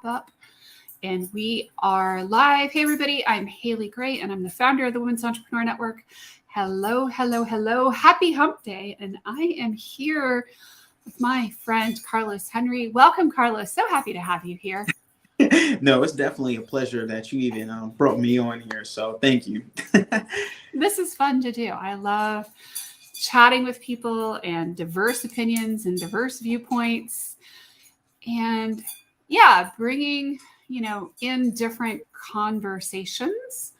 up. And we are live. Hey, everybody. I'm Haley Gray, and I'm the founder of the Women's Entrepreneur Network. Hello, hello, hello. Happy Hump Day. And I am here with my friend, Carlos Henry. Welcome, Carlos. So happy to have you here. No, it's definitely a pleasure that you even brought me on here. So thank you. This is fun to do. I love chatting with people and diverse opinions and diverse viewpoints. And yeah, bringing, in different conversations,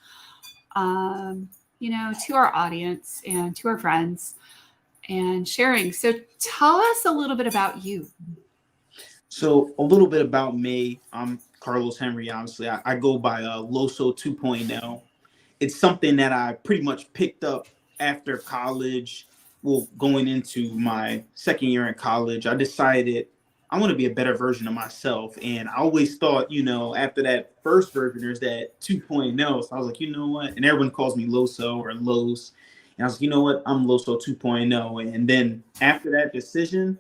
to our audience and to our friends and sharing. So tell us a little bit about you. So a little bit about me. I'm Carlos Henry. Honestly, I go by Loso 2.0. It's something that I pretty much picked up after college. Well, going into my second year in college, I decided I want to be a better version of myself. And I always thought, after that first version, there's that 2.0. So I was like, you know what? And everyone calls me Loso or Los. And I was like, you know what? I'm Loso 2.0. And then after that decision,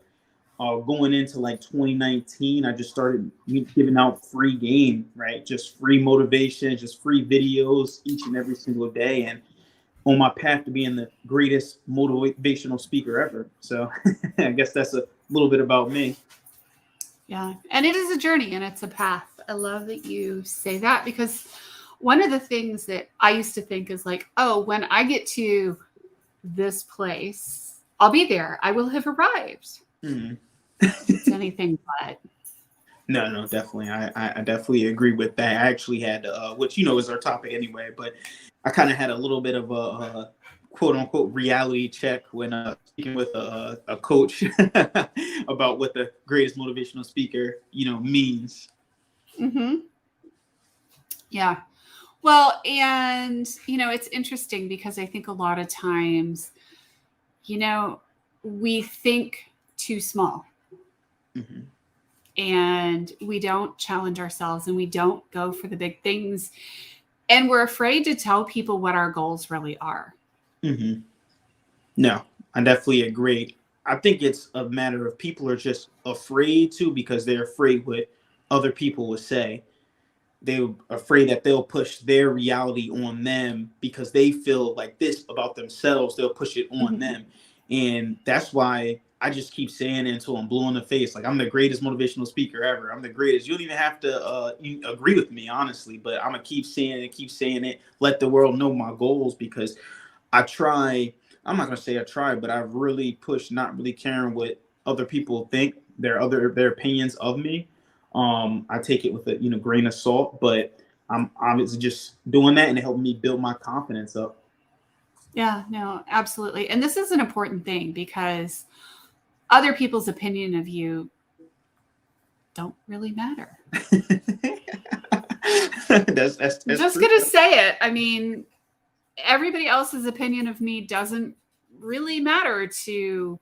going into like 2019, I just started giving out free game, right? Just free motivation, just free videos each and every single day. And on my path to being the greatest motivational speaker ever. So I guess that's a little bit about me. Yeah. And it is a journey and it's a path. I love that you say that, because one of the things that I used to think is like, oh, when I get to this place, I'll be there. I will have arrived. Mm-hmm. It's anything but. No, definitely. I definitely agree with that. I actually had, which, is our topic anyway, but I kind of had a little bit of a quote unquote reality check when speaking with a coach about what the greatest motivational speaker, means. Mm-hmm. Yeah. Well, and, it's interesting because I think a lot of times, we think too small. Mm-hmm. And we don't challenge ourselves and we don't go for the big things. And we're afraid to tell people what our goals really are. Mm-hmm. No, I definitely agree. I think it's a matter of people are just afraid to, because they're afraid what other people will say. They're afraid that they'll push their reality on them because they feel like this about themselves. They'll push it on mm-hmm. them. And that's why I just keep saying it until I'm blue in the face. Like, I'm the greatest motivational speaker ever. I'm the greatest. You don't even have to agree with me, honestly, but I'm going to keep saying it, let the world know my goals, because I'm not going to say I try, but I've really pushed not really caring what other people think, their opinions of me. I take it with a grain of salt, but I'm obviously just doing that, and it helped me build my confidence up. Yeah, no, absolutely. And this is an important thing, because other people's opinion of you don't really matter. that's just going to say it. I mean, everybody else's opinion of me doesn't really matter to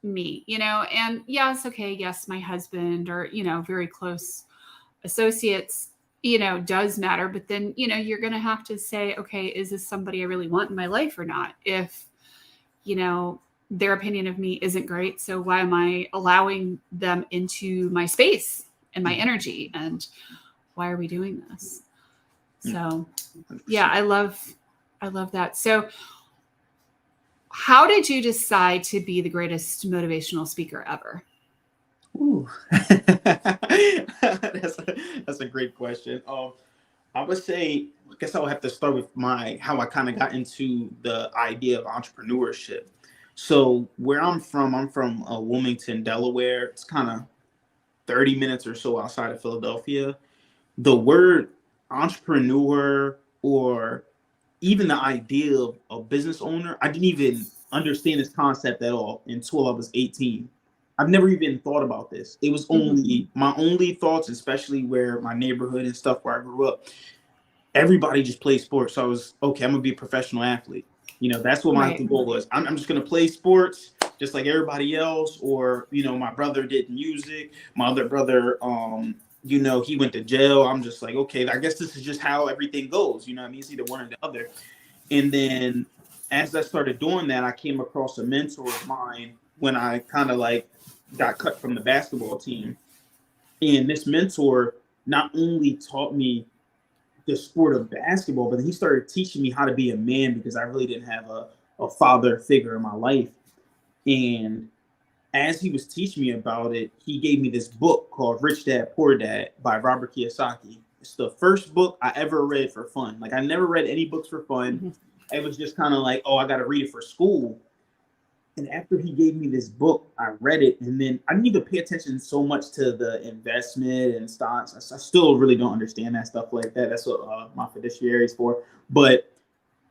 me, and yes, okay, yes, my husband or, very close associates, does matter. But then, you're going to have to say, okay, is this somebody I really want in my life or not? If, their opinion of me isn't great, so why am I allowing them into my space and my energy? And why are we doing this? So, yeah, I love that. So, how did you decide to be the greatest motivational speaker ever? Ooh. That's a great question. I would say, I guess I would have to start with how I kind of got into the idea of entrepreneurship. So where I'm from Wilmington, Delaware. It's kind of 30 minutes or so outside of Philadelphia. The word entrepreneur, or even the idea of a business owner, I didn't even understand this concept at all until I was 18. I've never even thought about this. It was only my only thoughts, especially where my neighborhood and stuff where I grew up, everybody just plays sports. So I was, okay, I'm going to be a professional athlete. That's what my goal was. I'm just going to play sports just like everybody else. Or, my brother did music. My other brother, he went to jail. I'm just like, okay, I guess this is just how everything goes. It's either one or the other. And then as I started doing that, I came across a mentor of mine when I kind of got cut from the basketball team. And this mentor not only taught me the sport of basketball, but he started teaching me how to be a man because I really didn't have a father figure in my life. And as he was teaching me about it, he gave me this book called Rich Dad Poor Dad by Robert Kiyosaki. It's the first book I ever read for fun. Like I never read any books for fun. Mm-hmm. It was just kind of like, oh, I got to read it for school. And after he gave me this book, I read it, and then I didn't even pay attention so much to the investment and stocks. I still really don't understand that stuff like that. That's what my fiduciary is for. But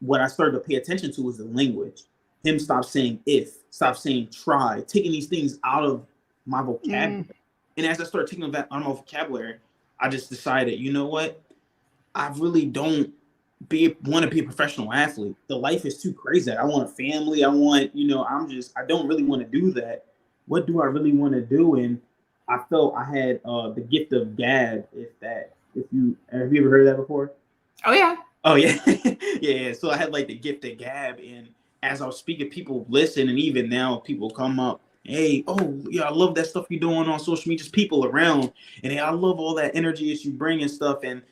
what I started to pay attention to was the language. Him stop saying if, stop saying try, taking these things out of my vocabulary. And as I started taking that out of my vocabulary, I just decided, you know what? I really don't want to be a professional athlete. The life is too crazy. I want a family. I want, I don't really want to do that. What do I really want to do? And I felt I had the gift of gab. Have you ever heard of that before? Oh yeah. Oh yeah. Yeah. So I had like the gift of gab, and as I was speaking, people listen, and even now people come up. Hey, oh yeah, I love that stuff you're doing on social media. Just people around, and hey, I love all that energy that you bring and stuff. And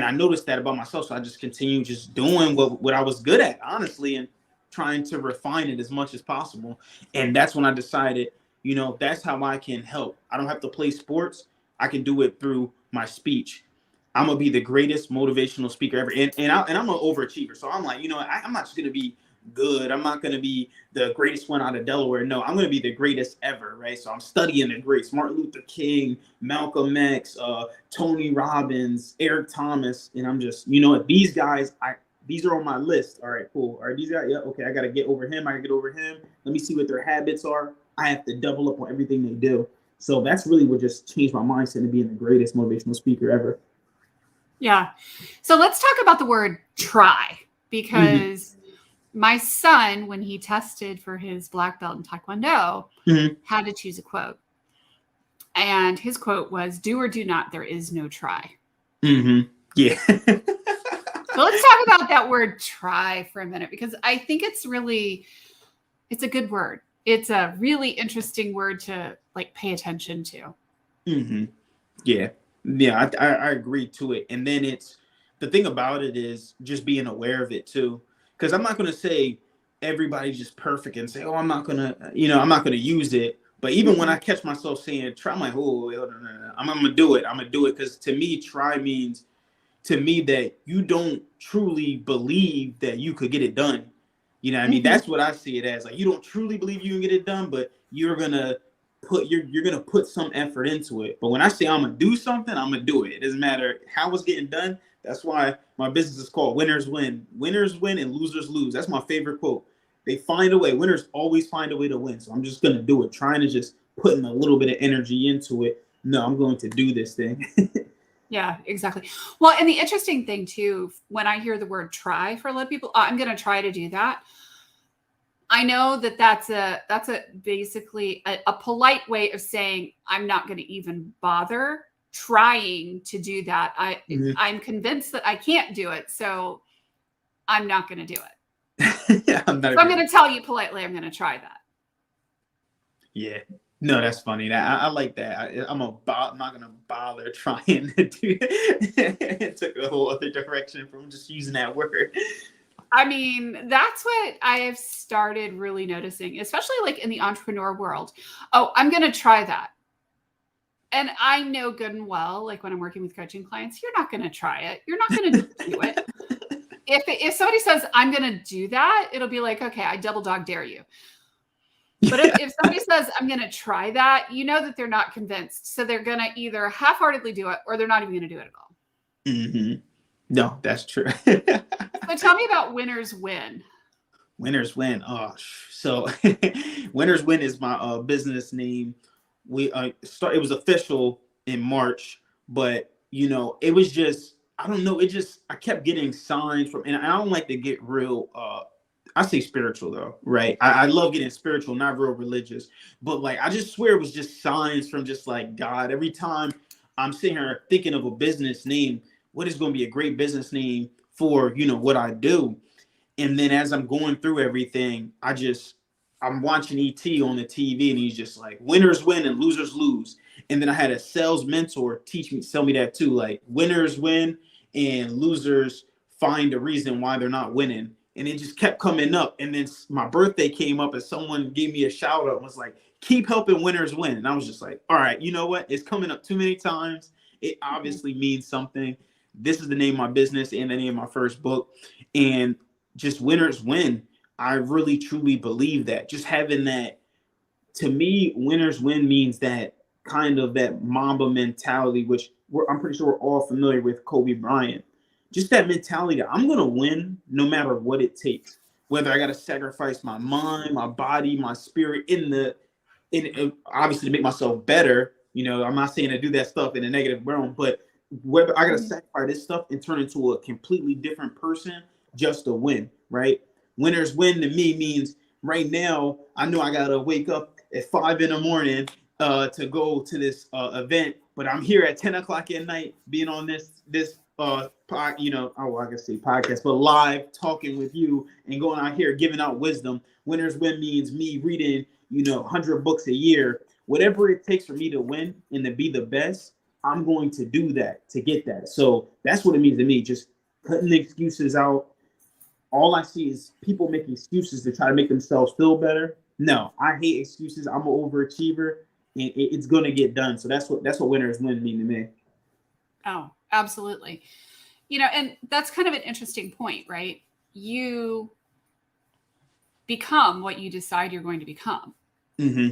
I noticed that about myself, so I just continued just doing what I was good at, honestly, and trying to refine it as much as possible. And that's when I decided, that's how I can help. I don't have to play sports. I can do it through my speech. I'm gonna be the greatest motivational speaker ever, and I'm an overachiever. So I'm like, I'm not just gonna be good. I'm not gonna be the greatest one out of Delaware. No, I'm gonna be the greatest ever, right? So I'm studying the greats: Martin Luther King, Malcolm X, Tony Robbins, Eric Thomas, and I'm just, these guys, these are on my list. All right, cool. All right, these guys, yeah, okay, I gotta get over him. I gotta get over him. Let me see what their habits are. I have to double up on everything they do. So that's really what just changed my mindset to being the greatest motivational speaker ever. Yeah. So let's talk about the word try, because my son, when he tested for his black belt in Taekwondo, had to choose a quote. And his quote was, "Do or do not, there is no try." Yeah. So let's talk about that word try for a minute, because I think it's a good word. It's a really interesting word to pay attention to. Yeah. Yeah, I agree to it. And then the thing about it is just being aware of it too. Because I'm not going to say everybody's just perfect and say, oh, I'm not going to use it. But even when I catch myself saying try, I'm like, oh, no. I'm going to do it. I'm going to do it. Because to me, try means to me that you don't truly believe that you could get it done. You know what I mean? That's what I see it as. Like, you don't truly believe you can get it done, but you're going to put some effort into it. But when I say I'm gonna do something, I'm gonna do it. It doesn't matter how it's getting done. That's why my business is called Winners Win. Winners win and losers lose. That's my favorite quote. They find a way. Winners always find a way to win. So I'm just gonna do it, trying to just putting a little bit of energy into it. No, I'm going to do this thing. Yeah, exactly. Well, and the interesting thing too, when I hear the word try for a lot of people, I'm going to try to do that. I know that that's basically a polite way of saying I'm not going to even bother trying to do that. I'm convinced that I can't do it, so I'm not going to do it. I'm going to tell you politely I'm going to try that. Yeah. No, that's funny. I like that. I'm not going to bother trying to do it. It took a whole other direction from just using that word. I mean, that's what I have started really noticing, especially in the entrepreneur world. Oh, I'm going to try that. And I know good and well, when I'm working with coaching clients, you're not going to try it. You're not going to do it. If somebody says, I'm going to do that, it'll be like, okay, I double dog dare you. But if somebody says, I'm going to try that, you know that they're not convinced. So they're going to either half-heartedly do it, or they're not even going to do it at all. No, that's true. So tell me about Winners Win. Winners Win. Oh, so Winners Win is my business name. It was official in March, but it was just, I don't know. I kept getting signs from, and I don't like to get real, I say spiritual though, right? I love getting spiritual, not real religious, but I just swear it was just signs from just God. Every time I'm sitting here thinking of a business name, what is going to be a great business name for, what I do. And then as I'm going through everything, I'm watching ET on the TV, and he's just like, winners win and losers lose. And then I had a sales mentor tell me that too. Like winners win and losers find a reason why they're not winning. And it just kept coming up. And then my birthday came up and someone gave me a shout out and was like, keep helping winners win. And I was just like, all right, you know what? It's coming up too many times. It obviously means something. This is the name of my business and the name of my first book. And just winners win. I really truly believe that. Just having that, to me, winners win means that kind of that Mamba mentality, which I'm pretty sure we're all familiar with Kobe Bryant. Just that mentality that I'm going to win no matter what it takes, whether I got to sacrifice my mind, my body, my spirit in obviously to make myself better. You know, I'm not saying to do that stuff in a negative realm, but whether I got to sacrifice this stuff and turn into a completely different person just to win, right? Winners win to me means right now, I know I got to wake up at 5 a.m. To go to this event, but I'm here at 10 o'clock at night being on this I can say podcast, but live talking with you and going out here giving out wisdom. Winners win means me reading, 100 books a year. Whatever it takes for me to win and to be the best, I'm going to do that to get that. So that's what it means to me. Just cutting the excuses out. All I see is people making excuses to try to make themselves feel better. No, I hate excuses. I'm an overachiever, and it's going to get done. So that's what winners win mean to me. Oh, absolutely. And that's kind of an interesting point, right? You become what you decide you're going to become. Mm-hmm.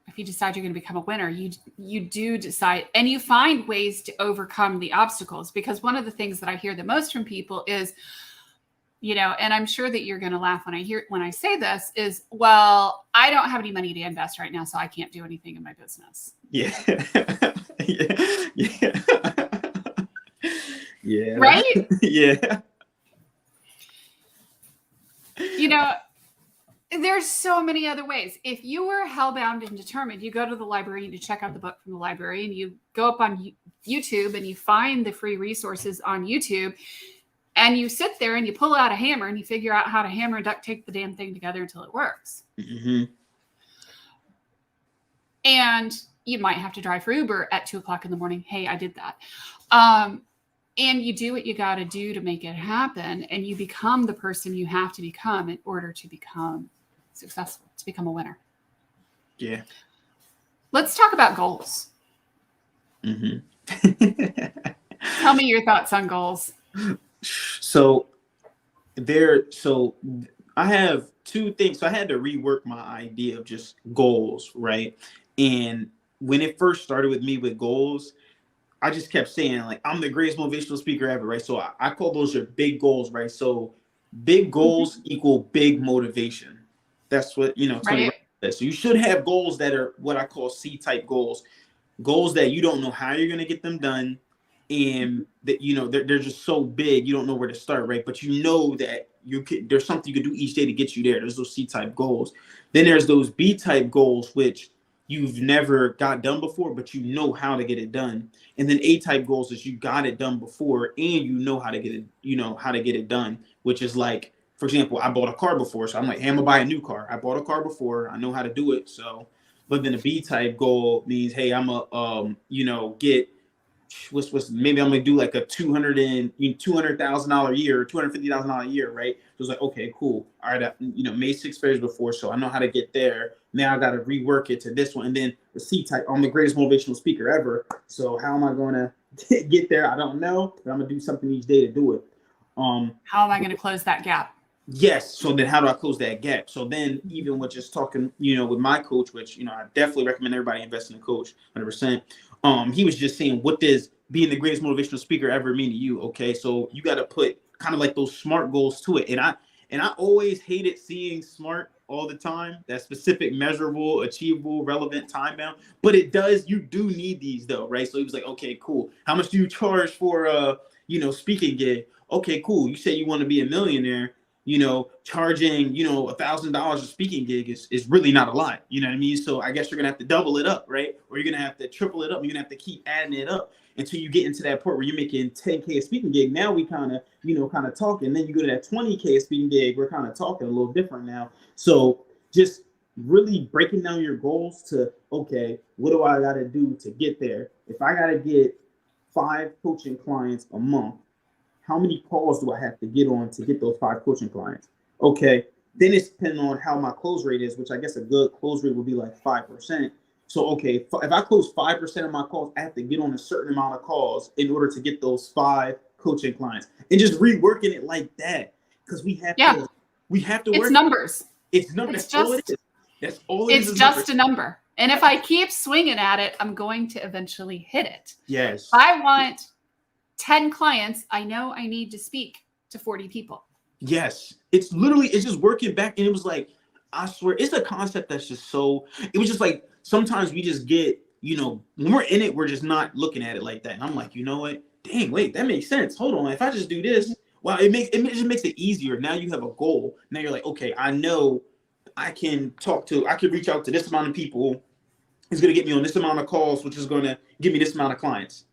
If you decide you're going to become a winner, you do decide, and you find ways to overcome the obstacles. Because one of the things that I hear the most from people is, and I'm sure that you're going to laugh when I say this, is, well, I don't have any money to invest right now, so I can't do anything in my business. Yeah. Yeah. Yeah. Right? Yeah. There's so many other ways. If you were hellbound and determined, you go to the library and you check out the book from the library, and you go up on YouTube and you find the free resources on YouTube, and you sit there and you pull out a hammer and you figure out how to hammer and duct tape the damn thing together until it works. Mm-hmm. And you might have to drive for Uber at 2:00 in the morning. Hey, I did that. And you do what you got to do to make it happen. And you become the person you have to become in order to become successful, to become a winner. Yeah. Let's talk about goals. Mm-hmm. Tell me your thoughts on goals. So I have two things. So I had to rework my idea of just goals, right? And when it first started with me with goals, I just kept saying, like, I'm the greatest motivational speaker ever, right? So I call those your big goals, right? So big goals equal big motivation. That's what, Tony right. said. So you should have goals that are what I call C-type goals that you don't know how you're going to get them done. And that, they're just so big, you don't know where to start, right? But you know that there's something you can do each day to get you there. There's those C-type goals. Then there's those B-type goals, which you've never got done before, but you know how to get it done. And then A-type goals is you got it done before and you know how to get it, done, which is like, for example, I bought a car before. So I'm like, hey, I'm gonna buy a new car. I bought a car before. I know how to do it. So, but then a B-type goal means, hey, I'm get maybe I'm gonna do like a $200,000 a year, $250,000 a year, right? So it's like, okay, cool. All right, made 6 figures before, so I know how to get there. Now I got to rework it to this one, and then the C-type. I'm the greatest motivational speaker ever. So how am I gonna get there? I don't know, but I'm gonna do something each day to do it. How am I going to close that gap? Yes. So then how do I close that gap? So then even with just talking, with my coach, which, I definitely recommend everybody invest in a coach 100%. He was just saying, what does being the greatest motivational speaker ever mean to you? Okay. So you got to put kind of like those SMART goals to it. And I always hated seeing SMART all the time, that specific, measurable, achievable, relevant, time bound, but you do need these though. Right. So he was like, okay, cool. How much do you charge for speaking gig? Okay, cool. You say you want to be a millionaire. Charging, $1,000 a speaking gig is really not a lot. You know what I mean? So I guess you're gonna have to double it up, right? Or you're gonna have to triple it up. You're gonna have to keep adding it up until you get into that point where you're making 10K a speaking gig. Now we kind of talking. Then you go to that 20K a speaking gig. We're kind of talking a little different now. So just really breaking down your goals to, okay, what do I got to do to get there? If I got to get 5 coaching clients a month, how many calls do I have to get on to get those 5 coaching clients? Okay, then it's depending on how my close rate is, which I guess a good close rate would be like 5%. So, okay, if I close 5% of my calls, I have to get on a certain amount of calls in order to get those 5 coaching clients, and just reworking it like that, because Yeah. we have to It's work. numbers. It's numbers. That's all it is. That's all it It's is just numbers. a number. And if I keep swinging at it, I'm going to eventually hit it. Yes. If I want 10 clients, I know I need to speak to 40 people. Yes. It's just working back. And it was like, I swear, it's a concept that's just so, it was just like, sometimes we just get, when we're in it, we're just not looking at it like that. And I'm like, you know what? Dang, wait, that makes sense. Hold on. If I just do this, well, it just makes it easier. Now you have a goal. Now you're like, okay, I know I can reach out to this amount of people. It's going to get me on this amount of calls, which is going to give me this amount of clients.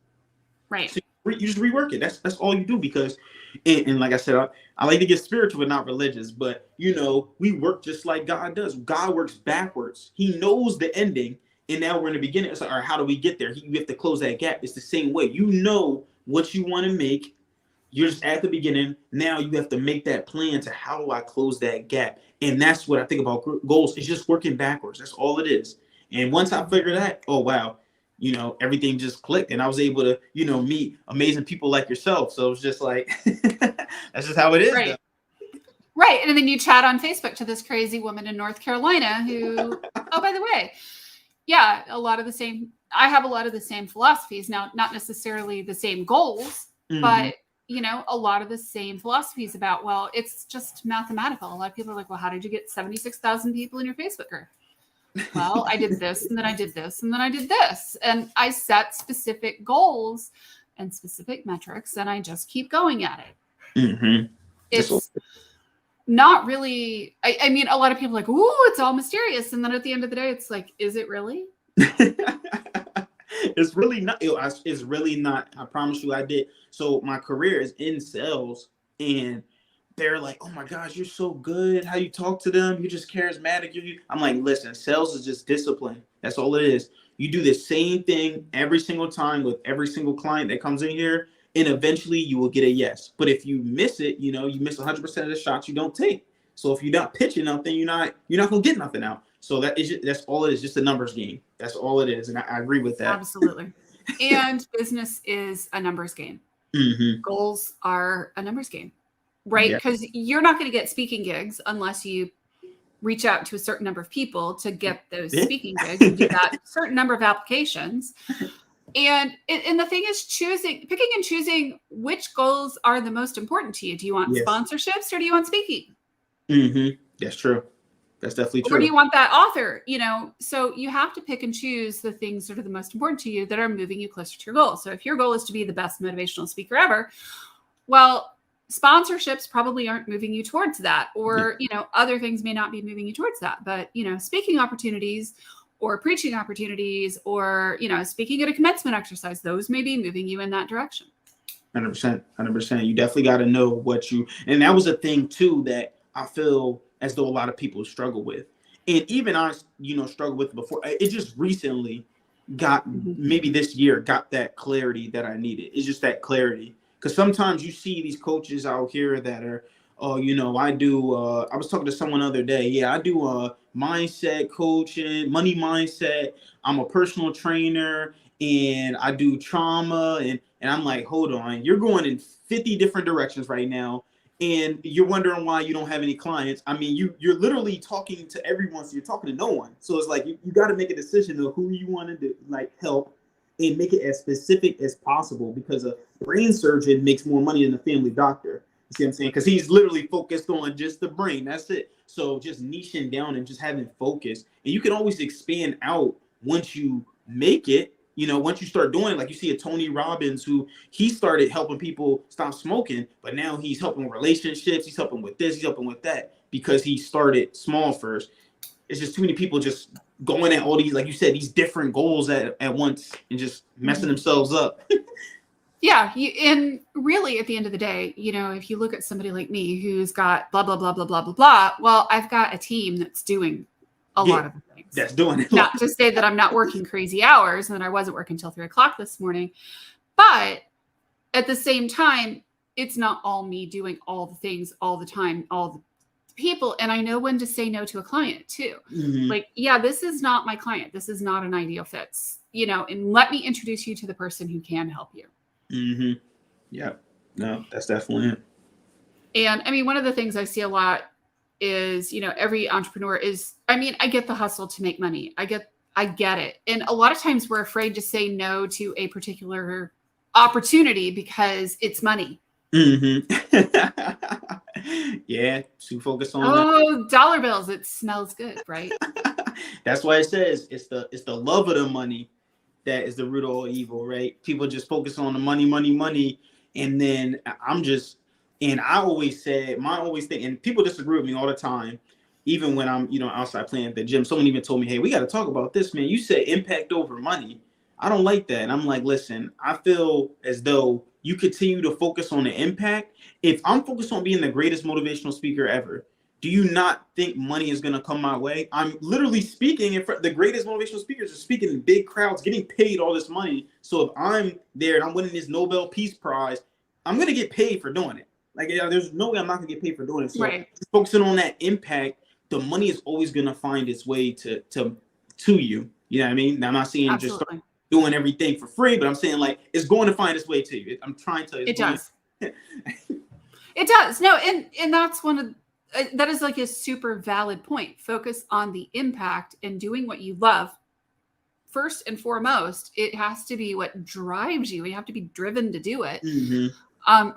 Right. So you just rework it. That's all you do, because, and like I said, I like to get spiritual but not religious, but we work just like God does. God works backwards. He knows the ending, and now we're in the beginning. It's like, all right, how do we get there? You have to close that gap. It's the same way. You know what you want to make. You're just at the beginning. Now you have to make that plan to, how do I close that gap? And that's what I think about goals. It's just working backwards. That's all it is. And once I figured that, oh wow, everything just clicked, and I was able to, meet amazing people like yourself. So it's just like, that's just how it is. Right. Though. Right. And then you chat on Facebook to this crazy woman in North Carolina who, oh, by the way, yeah, I have a lot of the same philosophies. Now, not necessarily the same goals, but a lot of the same philosophies about, well, it's just mathematical. A lot of people are like, well, how did you get 76,000 people in your Facebook group? Well, I did this, and then I did this, and then I did this. And I set specific goals and specific metrics, and I just keep going at it. Mm-hmm. It's not really, I mean, a lot of people are like, ooh, it's all mysterious. And then at the end of the day, it's like, is it really? It's really not. It's really not. I promise you, I did. So my career is in sales, and they're like, oh my gosh, you're so good. How you talk to them. You're just charismatic. I'm like, listen, sales is just discipline. That's all it is. You do the same thing every single time with every single client that comes in here, and eventually you will get a yes. But if you miss it, you miss 100% of the shots you don't take. So if you're not pitching nothing, you're not going to get nothing out. So that's all it is, just a numbers game. That's all it is. And I agree with that. Absolutely. And business is a numbers game. Mm-hmm. Goals are a numbers game. Right? Because you're not going to get speaking gigs unless you reach out to a certain number of people to get those speaking gigs. You do that certain number of applications. And the thing is picking and choosing which goals are the most important to you. Do you want sponsorships, or do you want speaking? Mm-hmm. That's true. That's definitely true. Or do you want that author? So you have to pick and choose the things that are the most important to you, that are moving you closer to your goal. So if your goal is to be the best motivational speaker ever, well, sponsorships probably aren't moving you towards that, or, other things may not be moving you towards that, but, speaking opportunities or preaching opportunities, or, speaking at a commencement exercise, those may be moving you in that direction. 100%. You definitely got to know and that was a thing too, that I feel as though a lot of people struggle with. And even I, struggled with before. It just recently got, maybe this year, got that clarity that I needed. It's just that clarity. Because sometimes you see these coaches out here that are, I do, I was talking to someone the other day. Yeah, I do mindset coaching, money mindset. I'm a personal trainer, and I do trauma. And I'm like, hold on, you're going in 50 different directions right now, and you're wondering why you don't have any clients. I mean, you're literally talking to everyone, so you're talking to no one. So it's like, you got to make a decision of who you want to help, and make it as specific as possible, because a brain surgeon makes more money than a family doctor. You see what I'm saying? Because he's literally focused on just the brain. That's it. So just niching down and just having focus. And you can always expand out once you make it. Once you start doing it, like you see a Tony Robbins, who he started helping people stop smoking, but now he's helping with relationships. He's helping with this. He's helping with that, because he started small first. It's just too many people just going at all these, like you said, these different goals at once, and just messing themselves up. Yeah. And really, at the end of the day, if you look at somebody like me who's got blah, blah, blah, blah, blah, blah, blah, well, I've got a team that's doing a Yeah, lot of the things. that's doing it. Not to say that I'm not working crazy hours and that I wasn't working till 3 o'clock this morning, but at the same time, it's not all me doing all the things all the time, all the people. And I know when to say no to a client too. Mm-hmm. Like, yeah, this is not my client. This is not an ideal fit, you know, and let me introduce you to the person who can help you. Mm-hmm. Yeah, no, that's definitely it. And I mean, one of the things I see a lot is, you know, every entrepreneur is, I mean, I get the hustle to make money. I get it. And a lot of times we're afraid to say no to a particular opportunity because it's money. Mm-hmm. Yeah, too focused on that. Oh, dollar bills. It smells good, right? That's why it says it's the love of the money that is the root of all evil, right? People just focus on the money, and then and I always said, my always thing, and people disagree with me all the time, even when I'm, outside playing at the gym. Someone even told me, hey, we got to talk about this, man. You said impact over money. I don't like that. And I'm like, listen, I feel as though you continue to focus on the impact. If I'm focused on being the greatest motivational speaker ever, do you not think money is going to come my way? I'm literally speaking in front. The greatest motivational speakers are speaking in big crowds, getting paid all this money. So if I'm there and I'm winning this Nobel Peace Prize, I'm going to get paid for doing it. Like, there's no way I'm not going to get paid for doing it. So right. Focusing on that impact, the money is always going to find its way to you. You know what I mean? Now, I'm not saying just start doing everything for free, but I'm saying like it's going to find its way to you. I'm trying to. It does. It does. No, and that's one of that is like a super valid point. Focus on the impact and doing what you love. First and foremost, it has to be what drives you. You have to be driven to do it,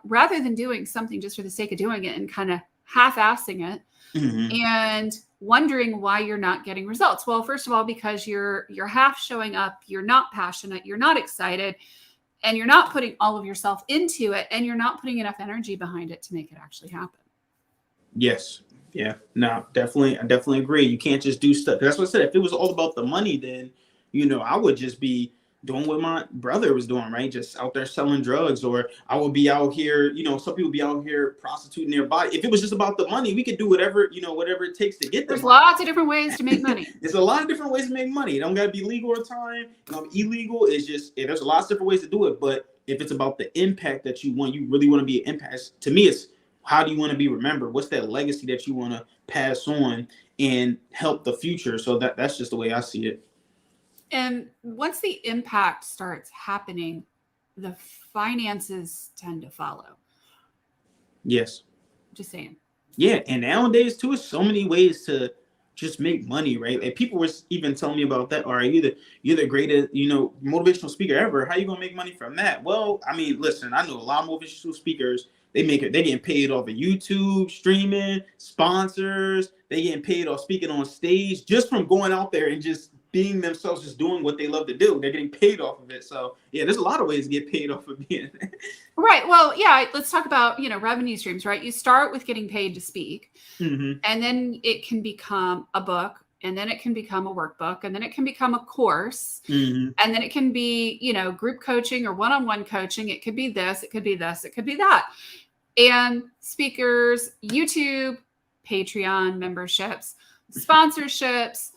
rather than doing something just for the sake of doing it and kind of half-assing it and wondering why you're not getting results. Well, first of all, because you're half showing up, you're not passionate, you're not excited, and you're not putting all of yourself into it, and you're not putting enough energy behind it to make it actually happen. Yes. Yeah. No, definitely. I definitely agree. You can't just do stuff. That's what I said. If it was all about the money, then, I would just be doing what my brother was doing, right? Just out there selling drugs, or I would be out here, some people be out here prostituting their body. If it was just about the money, we could do whatever, whatever it takes to get the There's money. lots of different ways to make money. There's a lot of different ways to make money. It don't got to be legal all the time. Illegal. It's just, there's a lot of different ways to do it. But if it's about the impact that you want, you really want to be an impact. To me, it's how do you want to be remembered? What's that legacy that you want to pass on and help the future? So that's just the way I see it. And once the impact starts happening, the finances tend to follow. Yes. Just saying. Yeah. And nowadays, too, there's so many ways to just make money, right? Like people were even telling me about that. All right, you're the greatest, motivational speaker ever. How you going to make money from that? Well, I mean, listen, I know a lot of motivational speakers. They're getting paid off of YouTube, streaming, sponsors. They getting paid off speaking on stage just from going out there and just being themselves, just doing what they love to do. They're getting paid off of it. So yeah, there's a lot of ways to get paid off of being. Right. Well, yeah. Let's talk about, revenue streams, right? You start with getting paid to speak, and then it can become a book, and then it can become a workbook, and then it can become a course, and then it can be, group coaching or one-on-one coaching. It could be this, it could be this, it could be that. And speakers, YouTube, Patreon memberships, sponsorships,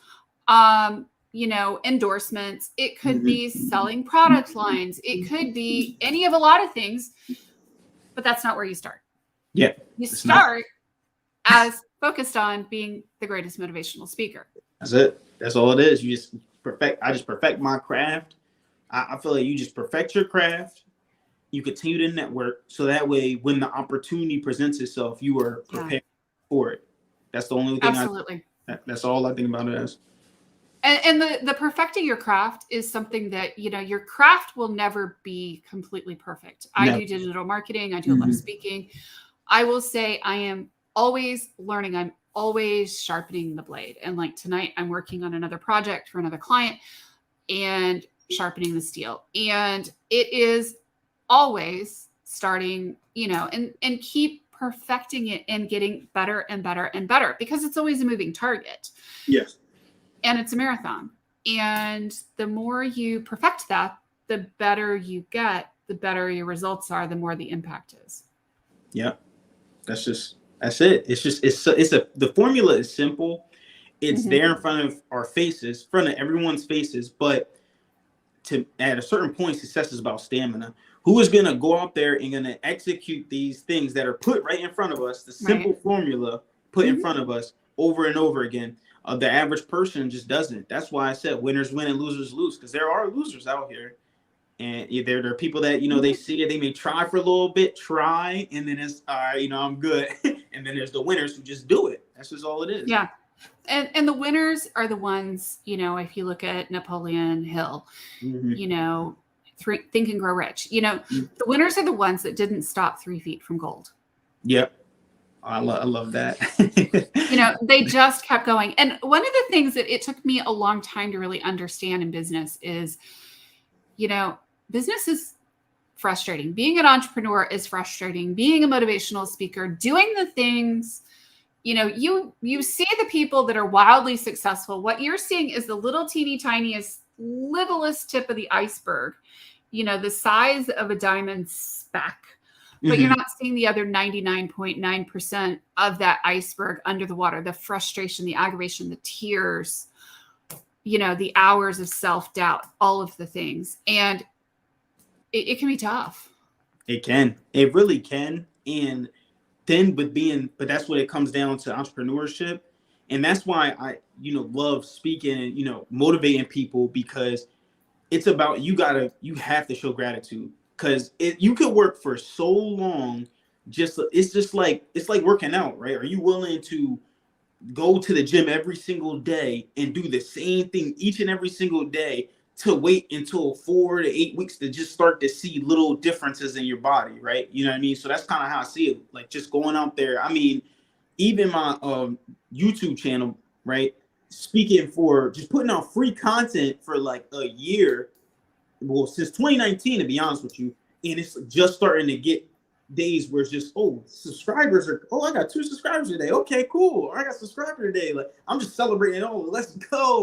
endorsements. It could be selling product lines. It could be any of a lot of things, but that's not where you start. Yeah. You start as focused on being the greatest motivational speaker. That's it. That's all it is. I just perfect my craft. I feel like you just perfect your craft. You continue to network, so that way when the opportunity presents itself, you are prepared for it. That's the only thing. Absolutely. That's all I think about it as. And the perfecting your craft is something that, your craft will never be completely perfect. I do digital marketing. I do a lot of speaking. I will say I am always learning. I'm always sharpening the blade. And like tonight, I'm working on another project for another client and sharpening the steel. And it is always starting, and keep perfecting it and getting better and better and better, because it's always a moving target. Yes. And it's a marathon. And the more you perfect that, the better you get, the better your results are, the more the impact is. Yeah. That's it. The formula is simple. It's there in front of our faces, in front of everyone's faces. But at a certain point, success is about stamina. Who is going to go out there and going to execute these things that are put right in front of us, the simple formula put in front of us over and over again? The average person just doesn't. That's why I said winners win and losers lose, because there are losers out here. And there are people that, they see it, they may try for a little bit, and then it's, all right, I'm good. And then there's the winners who just do it. That's just all it is. Yeah. And the winners are the ones, if you look at Napoleon Hill, Think and Grow Rich, the winners are the ones that didn't stop 3 feet from gold. Yep. I love that. They just kept going. And one of the things that it took me a long time to really understand in business is, business is frustrating. Being an entrepreneur is frustrating. Being a motivational speaker, doing the things, you see the people that are wildly successful. What you're seeing is the little teeny tiniest, littlest tip of the iceberg, the size of a diamond speck. But you're not seeing the other 99.9% of that iceberg under the water, the frustration, the aggravation, the tears, the hours of self-doubt, all of the things. And it can be tough. It can. It really can. And then, but that's what it comes down to, entrepreneurship. And that's why I, love speaking and, motivating people, because it's about, you have to show gratitude. Because you could work for so long, it's like working out, right? Are you willing to go to the gym every single day and do the same thing each and every single day, to wait until 4 to 8 weeks to just start to see little differences in your body, right? You know what I mean? So that's kind of how I see it. Like, just going out there. I mean, even my YouTube channel, right? Speaking for just putting out free content for like a year. Well, since 2019, to be honest with you, and it's just starting to get days where it's just, I got 2 subscribers today. Okay, cool. I got a subscriber today. Like, I'm just celebrating. Oh, let's go.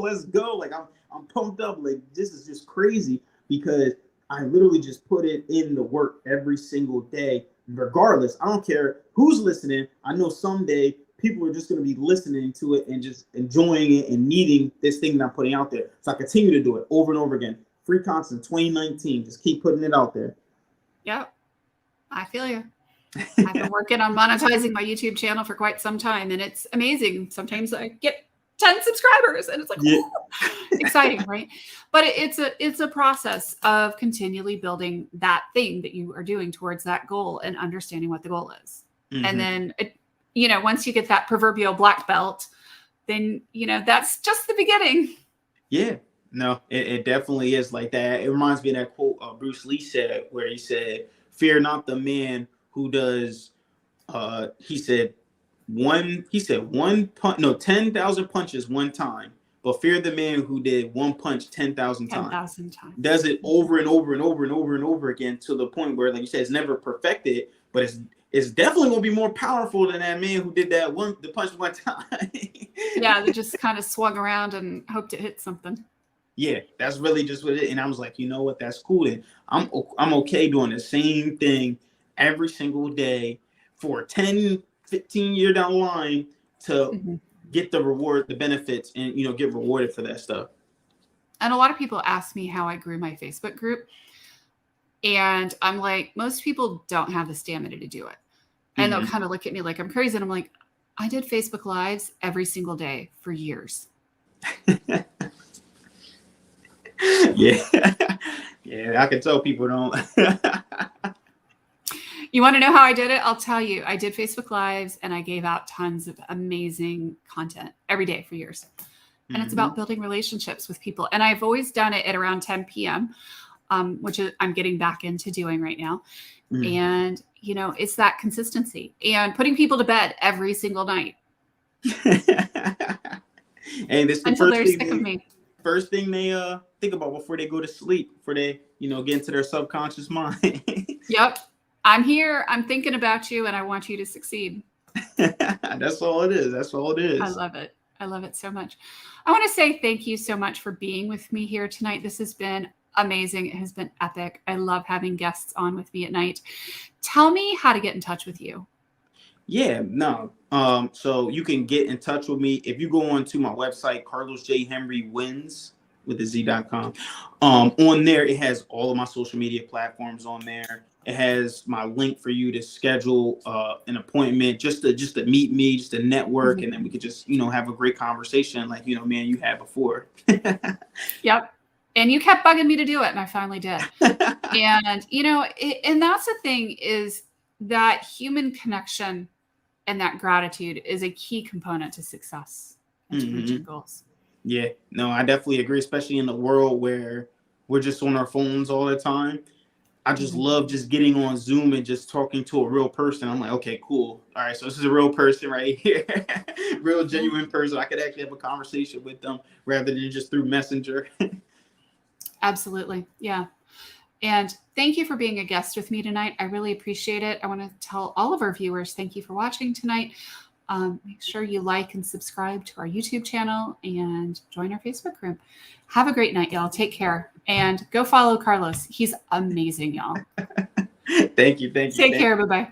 Like, I'm pumped up. Like, this is just crazy, because I literally just put it in the work every single day, regardless. I don't care who's listening. I know someday people are just going to be listening to it and just enjoying it and needing this thing that I'm putting out there. So I continue to do it over and over again. Free content 2019. Just keep putting it out there. Yep. I feel you. I've been working on monetizing my YouTube channel for quite some time, and it's amazing. Sometimes I get 10 subscribers and it's like, exciting, right? But it's a process of continually building that thing that you are doing towards that goal and understanding what the goal is. And then, once you get that proverbial black belt, then, that's just the beginning. Yeah. No, it definitely is like that. It reminds me of that quote Bruce Lee said, where he said, "Fear not the man who does," he said 10,000 punches one time, but fear the man who did one punch 10,000 times. 10,000 times. Does it over and over and over and over and over again, to the point where, like you said, it's never perfected, but it's definitely gonna be more powerful than that man who did the punch one time. Yeah, they just kind of swung around and hoped it hit something. Yeah, that's really just what it is. And I was like, you know what? That's cool. Then I'm okay doing the same thing every single day for 10, 15 years down the line, to get the reward, the benefits, and, get rewarded for that stuff. And a lot of people ask me how I grew my Facebook group. And I'm like, most people don't have the stamina to do it. And they'll kind of look at me like I'm crazy. And I'm like, I did Facebook Lives every single day for years. Yeah. I can tell people don't. You want to know how I did it? I'll tell you. I did Facebook Lives, and I gave out tons of amazing content every day for years. And it's about building relationships with people. And I've always done it at around 10 p.m., which I'm getting back into doing right now. And, it's that consistency and putting people to bed every single night. And this the until they're sick of me. First thing they think about before they go to sleep, before they, get into their subconscious mind. Yep. I'm here. I'm thinking about you, and I want you to succeed. That's all it is. That's all it is. I love it. I love it so much. I want to say thank you so much for being with me here tonight. This has been amazing. It has been epic. I love having guests on with me at night. Tell me how to get in touch with you. Yeah, no. So you can get in touch with me if you go on to my website, Carlos J. Henry Wins with the Z.com. On there, it has all of my social media platforms on there. It has my link for you to schedule an appointment, just to meet me, just to network, Mhm. and then we could just have a great conversation, like man, you had before. Yep. And you kept bugging me to do it, and I finally did. And and that's the thing, is that human connection and that gratitude is a key component to success and to Hmm. reaching goals. Yeah, no, I definitely agree, especially in the world where we're just on our phones all the time. I just Mhm. love just getting on Zoom and just talking to a real person. I'm like, okay, cool. All right, so this is a real person right here, real Yeah, genuine person. I could actually have a conversation with them rather than just through Messenger. absolutely. Yeah. And thank you for being a guest with me tonight. I really appreciate it. I want to tell all of our viewers thank you for watching tonight. Make sure you like and subscribe to our YouTube channel and join our Facebook group. Have a great night, y'all. Take care. And go follow Carlos. He's amazing, y'all. Thank you, thank you, Take thank care. you. Bye bye.